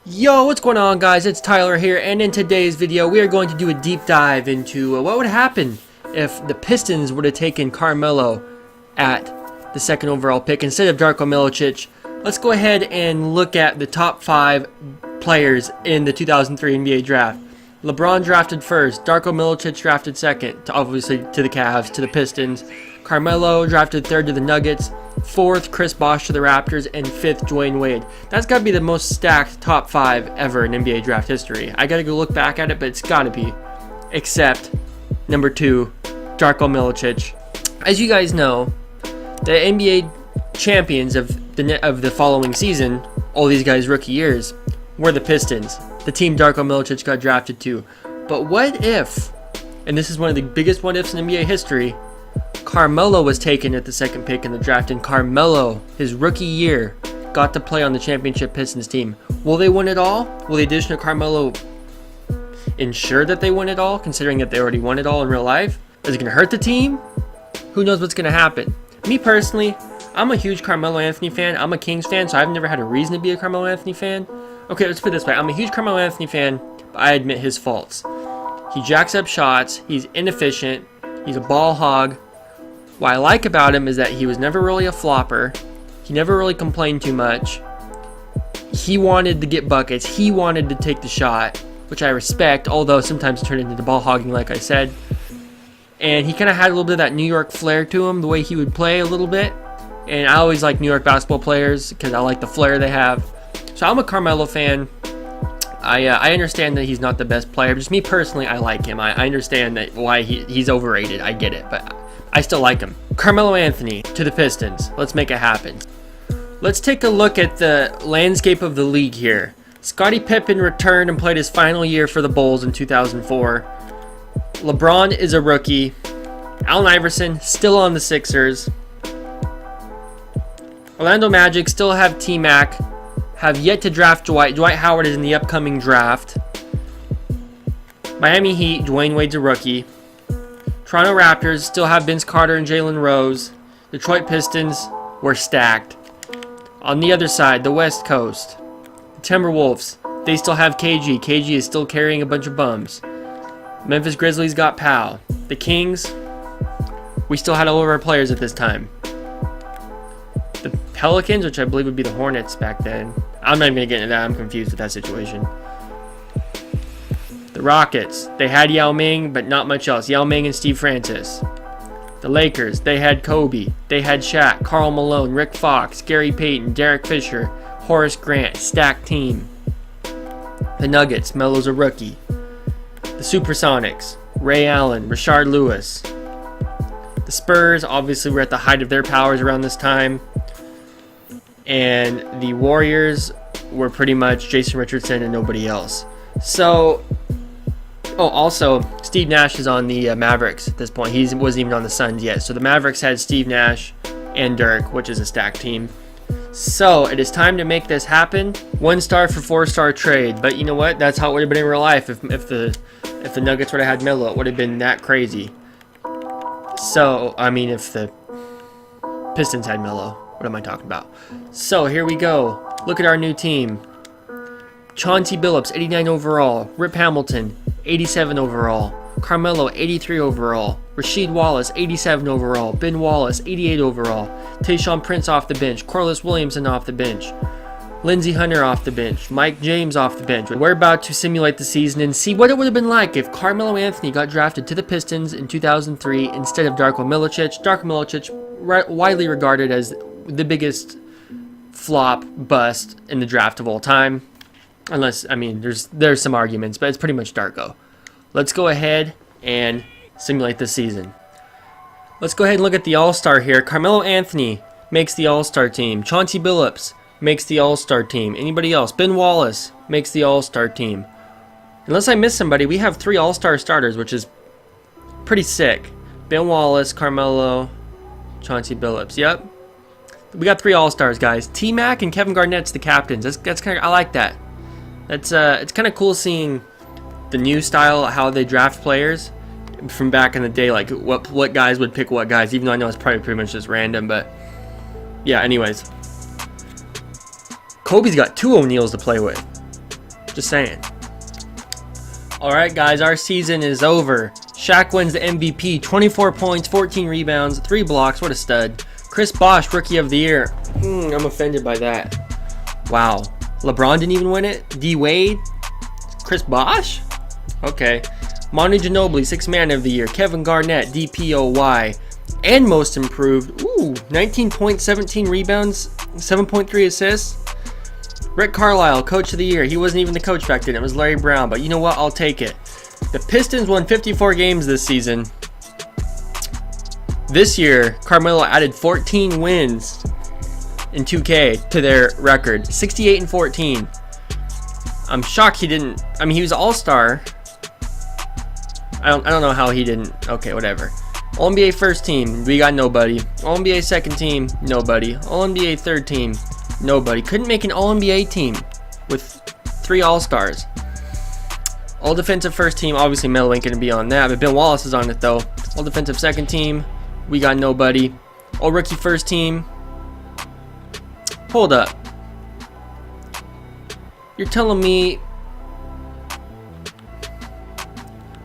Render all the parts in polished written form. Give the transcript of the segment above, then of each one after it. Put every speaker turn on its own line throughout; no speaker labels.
Yo, what's going on, guys? It's Tyler here, and in today's video we are going to do a deep dive into what would happen if the Pistons would have taken Carmelo at the second overall pick instead of Darko Milicic. Let's go ahead and look at the top 5 players in the 2003 NBA draft. LeBron drafted first, Darko Milicic drafted second, obviously to the Cavs, to the Pistons. Carmelo drafted third to the Nuggets, 4th Chris Bosh to the Raptors, and 5th Dwayne Wade. That's got to be the most stacked top 5 ever in NBA draft history. I got to go look back at it, but it's got to be. Except number 2, Darko Milicic. As you guys know, the NBA champions of the following season, all these guys' rookie years, were the Pistons, the team Darko Milicic got drafted to. But what if, and this is one of the biggest what ifs in NBA history, Carmelo was taken at the second pick in the draft, and Carmelo, his rookie year, got to play on the championship Pistons team. Will they win it all? Will the addition of Carmelo ensure that they win it all, considering that they already won it all in real life? Is it going to hurt the team? Who knows what's going to happen? Me personally, I'm a huge Carmelo Anthony fan. I'm a Kings fan, so I've never had a reason to be a Carmelo Anthony fan. Okay, let's put it this way. I'm a huge Carmelo Anthony fan, but I admit his faults. He jacks up shots. He's inefficient. He's a ball hog. What I like about him is that he was never really a flopper. He never really complained too much. He wanted to get buckets. He wanted to take the shot, which I respect, although sometimes it turned into the ball hogging, like I said. And he kind of had a little bit of that New York flair to him, the way he would play a little bit. And I always like New York basketball players because I like the flair they have. So I'm a Carmelo fan. I understand that he's not the best player. Just me personally, I like him. I understand that why he's overrated. I get it, but I still like him. Carmelo Anthony to the Pistons. Let's make it happen. Let's take a look at the landscape of the league here. Scottie Pippen returned and played his final year for the Bulls in 2004. LeBron is a rookie. Allen Iverson still on the Sixers. Orlando Magic still have T-Mac. Have yet to draft Dwight. Dwight Howard is in the upcoming draft. Miami Heat, Dwayne Wade's a rookie. Toronto Raptors still have Vince Carter and Jalen Rose. Detroit Pistons were stacked. On the other side, the West Coast, the Timberwolves, they still have KG. KG is still carrying a bunch of bums. Memphis Grizzlies got Powell. The Kings, we still had all of our players at this time. The Pelicans, which I believe would be the Hornets back then. I'm not even going to get into that. I'm confused with that situation. The Rockets, they had Yao Ming, but not much else. Yao Ming and Steve Francis. The Lakers, they had Kobe. They had Shaq, Karl Malone, Rick Fox, Gary Payton, Derek Fisher, Horace Grant. Stacked team. The Nuggets, Melo's a rookie. The Supersonics, Ray Allen, Rashard Lewis. The Spurs, obviously, were at the height of their powers around this time. And the Warriors were pretty much Jason Richardson and nobody else. So, oh, also, Steve Nash is on the Mavericks at this point. He wasn't even on the Suns yet. So the Mavericks had Steve Nash and Dirk, which is a stacked team. So it is time to make this happen. 1-star for 4-star trade. But you know what? That's how it would have been in real life if the Nuggets would have had Melo. It would have been that crazy. So, I mean, if the Pistons had Melo. What am I talking about? So here we go. Look at our new team. Chauncey Billups, 89 overall. Rip Hamilton, 87 overall. Carmelo, 83 overall. Rasheed Wallace, 87 overall. Ben Wallace, 88 overall. Tayshaun Prince off the bench. Corliss Williamson off the bench. Lindsey Hunter off the bench. Mike James off the bench. We're about to simulate the season and see what it would have been like if Carmelo Anthony got drafted to the Pistons in 2003 instead of Darko Milicic. Darko Milicic, widely regarded as the biggest flop bust in the draft of all time. Unless, I mean, there's some arguments, but it's pretty much Darko. Let's go ahead and simulate the season. Let's go ahead and look at the All-Star here. Carmelo Anthony makes the All-Star team. Chauncey Billups makes the All-Star team. Anybody else? Ben Wallace makes the All-Star team. Unless I miss somebody, we have 3 All-Star starters, which is pretty sick. Ben Wallace, Carmelo, Chauncey Billups. Yep. We got 3 All-Stars, guys. T-Mac and Kevin Garnett's the captains. That's kind of, I like that. That's it's kind of cool seeing the new style, how they draft players from back in the day, like what guys would pick what guys, even though I know it's probably pretty much just random, but yeah, anyways. Kobe's got 2 O'Neals to play with. Just saying. Alright guys, our season is over. Shaq wins the MVP, 24 points, 14 rebounds, 3 blocks, what a stud. Chris Bosh, Rookie of the Year. I'm offended by that. Wow. LeBron didn't even win it? D-Wade? Chris Bosh? Okay. Manu Ginobili, 6th Man of the Year. Kevin Garnett, DPOY. And Most Improved. 19 points, 17 rebounds, 7.3 assists. Rick Carlisle, Coach of the Year. He wasn't even the coach back then. It was Larry Brown. But you know what? I'll take it. The Pistons won 54 games this season. This year, CARMELO added 14 wins in 2K to their record. 68-14. I'm shocked he didn't. I mean, he was All-Star. I don't know how he didn't. Okay, whatever. All-NBA first team, we got nobody. All-NBA second team, nobody. All-NBA third team, nobody. Couldn't make an All-NBA team with 3 All-Stars. All-Defensive first team, obviously Melo ain't gonna be on that, but Ben Wallace is on it though. All-Defensive second team, we got nobody. All-Rookie first team. Hold up. You're telling me...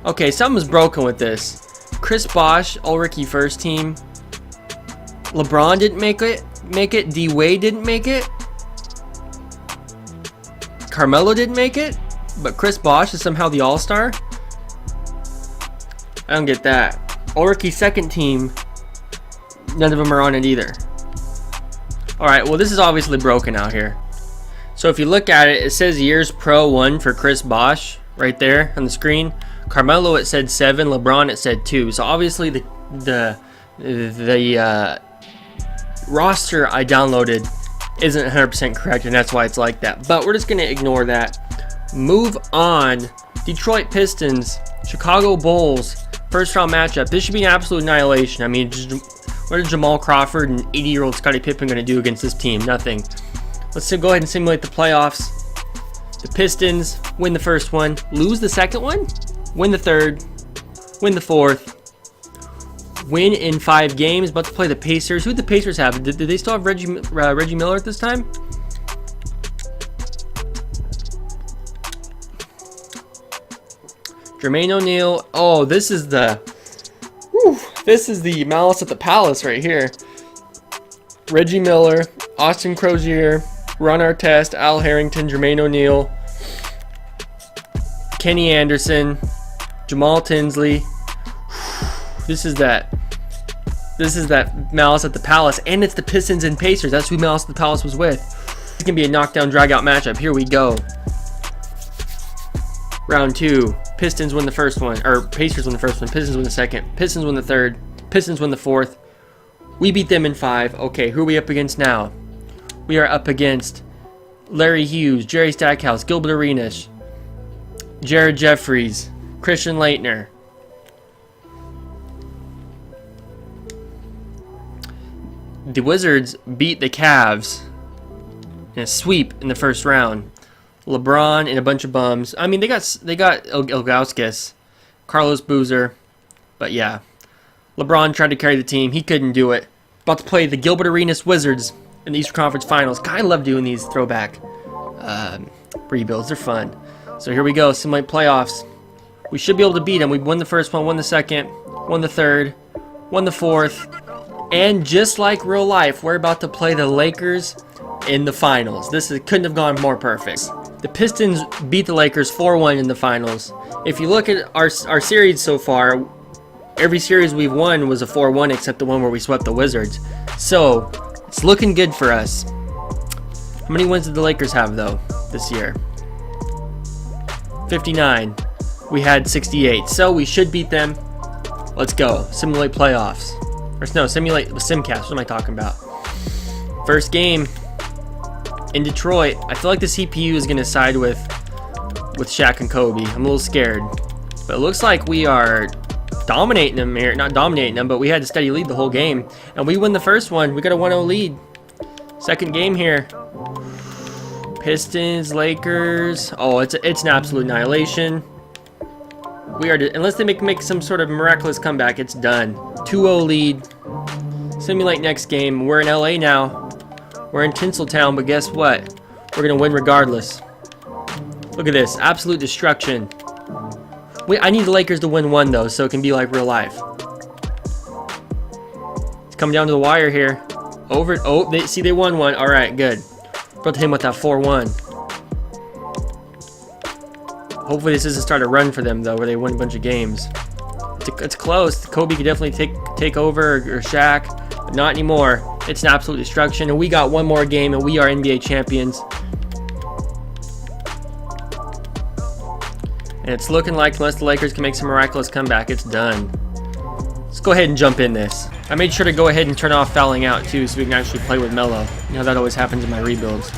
Okay, something's broken with this. Chris Bosh, All-Rookie first team. LeBron didn't make it. D-Wade didn't make it. CARMELO didn't make it. But Chris Bosh is somehow the All-Star? I don't get that. All-Rookie second team. None of them are on it either. Alright, well this is obviously broken out here. So if you look at it, it says years pro 1 for Chris Bosh right there on the screen. CARMELO it said 7, LeBron it said 2. So obviously the roster I downloaded isn't 100% correct, and that's why it's like that. But we're just gonna ignore that. Move on. Detroit Pistons, Chicago Bulls, first round matchup. This should be an absolute annihilation. I mean, what is Jamal Crawford and 80-year-old Scottie Pippen gonna do against this team? Nothing. Let's go ahead and simulate the playoffs. The Pistons win the first one, lose the second one, win the third, win the fourth, win in 5 games. About to play the Pacers. Who did the Pacers have? Did they still have Reggie Miller at this time? Jermaine O'Neal. Oh, this is the Malice at the Palace right here. Reggie Miller, Austin Crozier, Ron Artest, Al Harrington, Jermaine O'Neal, Kenny Anderson, Jamal Tinsley. This is that Malice at the Palace, and it's the Pistons and Pacers. That's who Malice at the Palace was with. It's gonna be a knockdown, drag-out matchup. Here we go. Round 2. Pistons win the first one, or Pacers win the first one. Pistons win the second. Pistons win the third. Pistons win the fourth. We beat them in 5. Okay, who are we up against now? We are up against Larry Hughes, Jerry Stackhouse, Gilbert Arenas, Jared Jeffries, Christian Laettner. The Wizards beat the Cavs in a sweep in the first round. LeBron and a bunch of bums. I mean, they got Ilgauskas, Carlos Boozer, but yeah, LeBron tried to carry the team. He couldn't do it. About to play the Gilbert Arenas Wizards in the Eastern Conference Finals. God, I love doing these throwback rebuilds. They're fun. So here we go. Simulate playoffs. We should be able to beat them. We won the first one, won the second, won the third, won the fourth, and just like real life, we're about to play the Lakers in the finals. Couldn't have gone more perfect. The Pistons beat the Lakers 4-1 in the finals. If you look at our series so far, every series we've won was a 4-1 except the one where we swept the Wizards. So it's looking good for us. How many wins did the Lakers have though this year? 59. We had 68. So we should beat them. Let's go. Simulate playoffs. Or no, simulate the simcast. What am I talking about? First game in Detroit. I feel like the CPU is going to side with Shaq and Kobe. I'm a little scared. But it looks like we are dominating them here. Not dominating them, but we had a steady lead the whole game. And we win the first one. We got a 1-0 lead. Second game here. Pistons, Lakers. Oh, it's an absolute annihilation. We are, unless they make some sort of miraculous comeback, it's done. 2-0 lead. Simulate next game. We're in LA now. We're in Tinseltown, but guess what? We're gonna win regardless. Look at this. Absolute destruction. Wait, I need the Lakers to win one, though, so it can be like real life. It's coming down to the wire here. Over. Oh, they won one. All right, good. About to hit him with that 4-1. Hopefully this doesn't start a run for them, though, where they win a bunch of games. It's close. Kobe could definitely take over, or Shaq. But not anymore. It's an absolute destruction, and we got one more game, and we are NBA champions. And it's looking like unless the Lakers can make some miraculous comeback, it's done. Let's go ahead and jump in this. I made sure to go ahead and turn off fouling out, too, so we can actually play with Melo. You know, that always happens in my rebuilds.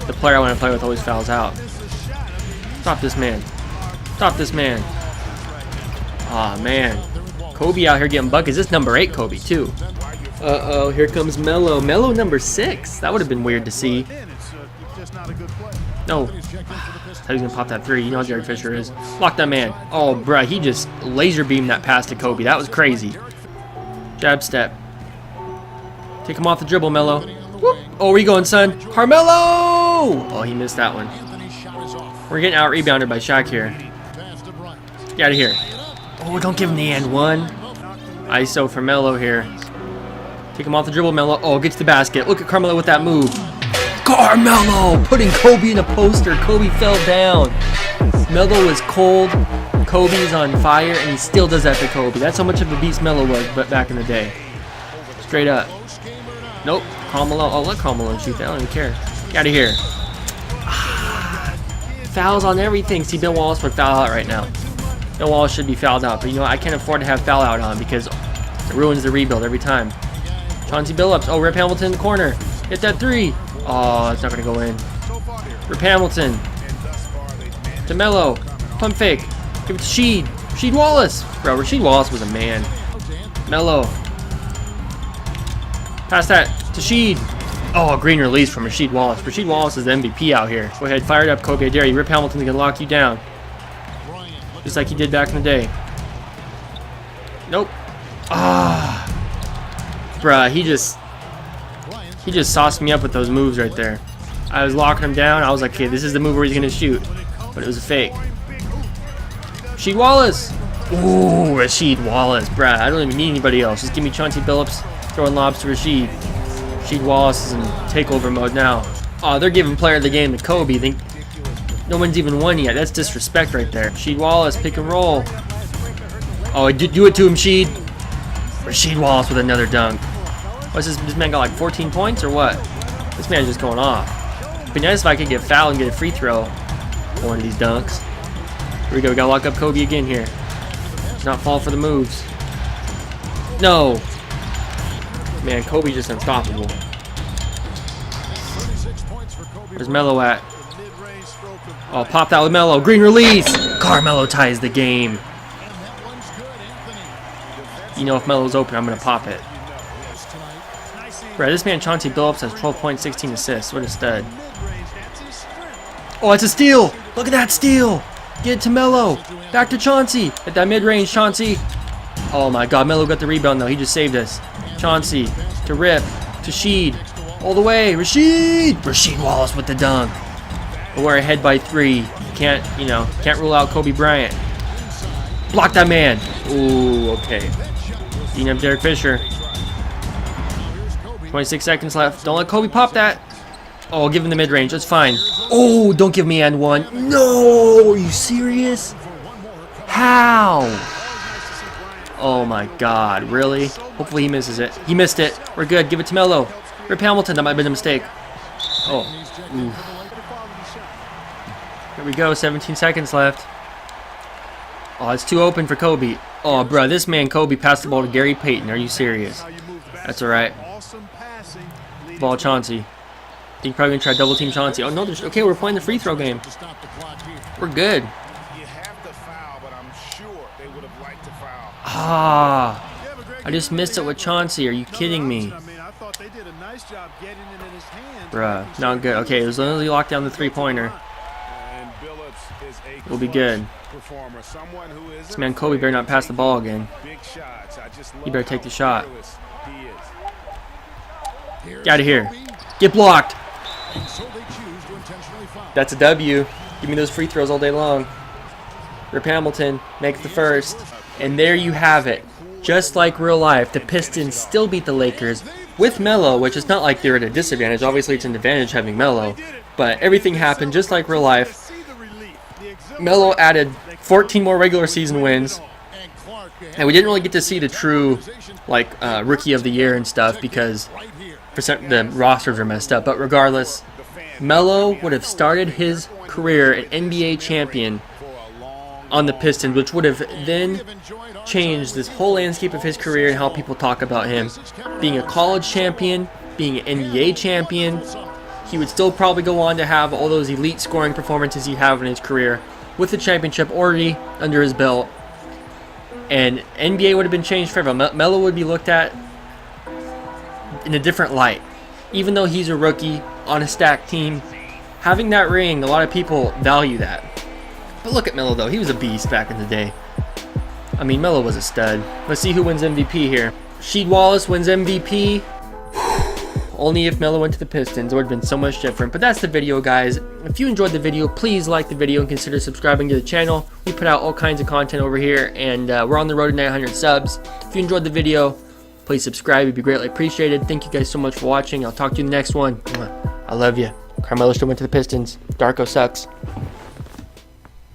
The player I want to play with always fouls out. Stop this man. Stop this man. Aw, man. Kobe out here getting buckets. This number 8 Kobe, too. Uh-oh, here comes Melo. Melo number 6. That would have been weird to see. No. I thought he was going to pop that 3. You know how Derek Fisher is. Block that man. Oh, bruh. He just laser beamed that pass to Kobe. That was crazy. Jab step. Take him off the dribble, Melo. Whoop. Oh, where you going, son? CARMELO! Oh, he missed that one. We're getting out-rebounded by Shaq here. Get out of here. Oh, don't give him the and one. ISO for Melo here. Take him off the dribble, Melo. Oh, get to the basket. Look at CARMELO with that move. CARMELO putting Kobe in a poster. Kobe fell down. Melo was cold. Kobe's on fire, and he still does that to Kobe. That's how much of a beast Melo was back in the day. Straight up. Nope. CARMELO. Oh, let CARMELO shoot that. I don't even care. Get out of here. Fouls on everything. See, Bill Wallace would foul out right now. Bill Wallace should be fouled out, but you know, I can't afford to have foul out on because it ruins the rebuild every time. Chauncey Billups. Oh, Rip Hamilton in the corner. Hit that 3. Oh, it's not going to go in. Rip Hamilton. To Melo. Pump fake. Give it to Sheed. Sheed Wallace. Bro, Rasheed Wallace was a man. Melo. Pass that to Sheed. Oh, a green release from Rasheed Wallace. Rasheed Wallace is the MVP out here. Go ahead, fire it up, Kobe. I dare you. Rip Hamilton's going to lock you down. Just like he did back in the day. Nope. Ah. Bruh, he just sauced me up with those moves right there. I was locking him down. I was like, okay, this is the move where he's going to shoot. But it was a fake. Rasheed Wallace. Ooh, Rasheed Wallace. Bruh, I don't even need anybody else. Just give me Chauncey Billups throwing lobs to Rasheed. Rasheed Wallace is in takeover mode now. Oh, they're giving player of the game to Kobe. No one's even won yet. That's disrespect right there. Rasheed Wallace, pick and roll. Oh, do it to him, Sheed. Rasheed Wallace with another dunk. What's this man got like 14 points or what? This man's just going off. It'd be nice if I could get fouled and get a free throw for one of these dunks. Here we go. We gotta lock up Kobe again here. Not fall for the moves. No. Man, Kobe's just unstoppable. Where's Melo at? Oh, pop that with Melo. Green release. CARMELO ties the game. You know, if Melo's open, I'm gonna pop it. Right, this man Chauncey Billups has 12 points, 16 assists. What a stud. Oh, it's a steal. Look at that steal. Get it to Melo. Back to Chauncey. At that mid-range, Chauncey. Oh my god, Melo got the rebound though. He just saved us. Chauncey to Rip to Sheed. All the way. Rasheed Wallace with the dunk. But we're ahead by 3. Can't rule out Kobe Bryant. Block that man. Ooh, okay. Beating up Derek Fisher. 26 seconds left. Don't let Kobe pop that. Oh, give him the mid-range. That's fine. Oh, don't give me and one. No, are you serious? How? Oh my god, really? Hopefully he misses it. He missed it. We're good. Give it to Melo. Rip Hamilton. That might have been a mistake. Oh. Oof. Here we go. 17 seconds left. Oh, it's too open for Kobe. Oh, bro, this man Kobe passed the ball to Gary Payton. Are you serious? That's all right. Ball Chauncey. I think probably gonna try double team Chauncey. Oh no, okay, we're playing the free throw game. We're good. Ah, I just missed it with Chauncey. Are you kidding me? Bruh, not good. Okay, it was literally locked down the three-pointer. We'll be good. This man Kobe better not pass the ball again. He better take the shot. Get out of here. Get blocked. That's a W. Give me those free throws all day long. Rip Hamilton makes the first. And there you have it. Just like real life, the Pistons still beat the Lakers with Melo, which is not like they're at a disadvantage. Obviously, it's an advantage having Melo. But everything happened just like real life. Melo added 14 more regular season wins. And we didn't really get to see the true, like, rookie of the year and stuff because the rosters are messed up. But regardless, Melo would have started his career an NBA champion on the Pistons, which would have then changed this whole landscape of his career and how people talk about him. Being a college champion, being an NBA champion, he would still probably go on to have all those elite scoring performances he had in his career with the championship already under his belt. And NBA would have been changed forever. Melo would be looked at in a different light. Even though he's a rookie on a stacked team, having that ring, a lot of people value that. But look at Melo, though. He was a beast back in the day. I mean, Melo was a stud. Let's see who wins MVP here. Sheed Wallace wins MVP. Only if Melo went to the Pistons, it would have been so much different. But that's the video, guys. If you enjoyed the video, please like the video and consider subscribing to the channel. We put out all kinds of content over here, and we're on the road to 900 subs. If you enjoyed the video, please subscribe. It'd be greatly appreciated. Thank you guys so much for watching. I'll talk to you in the next one. I love you. Carmelo still went to the Pistons. Darko sucks.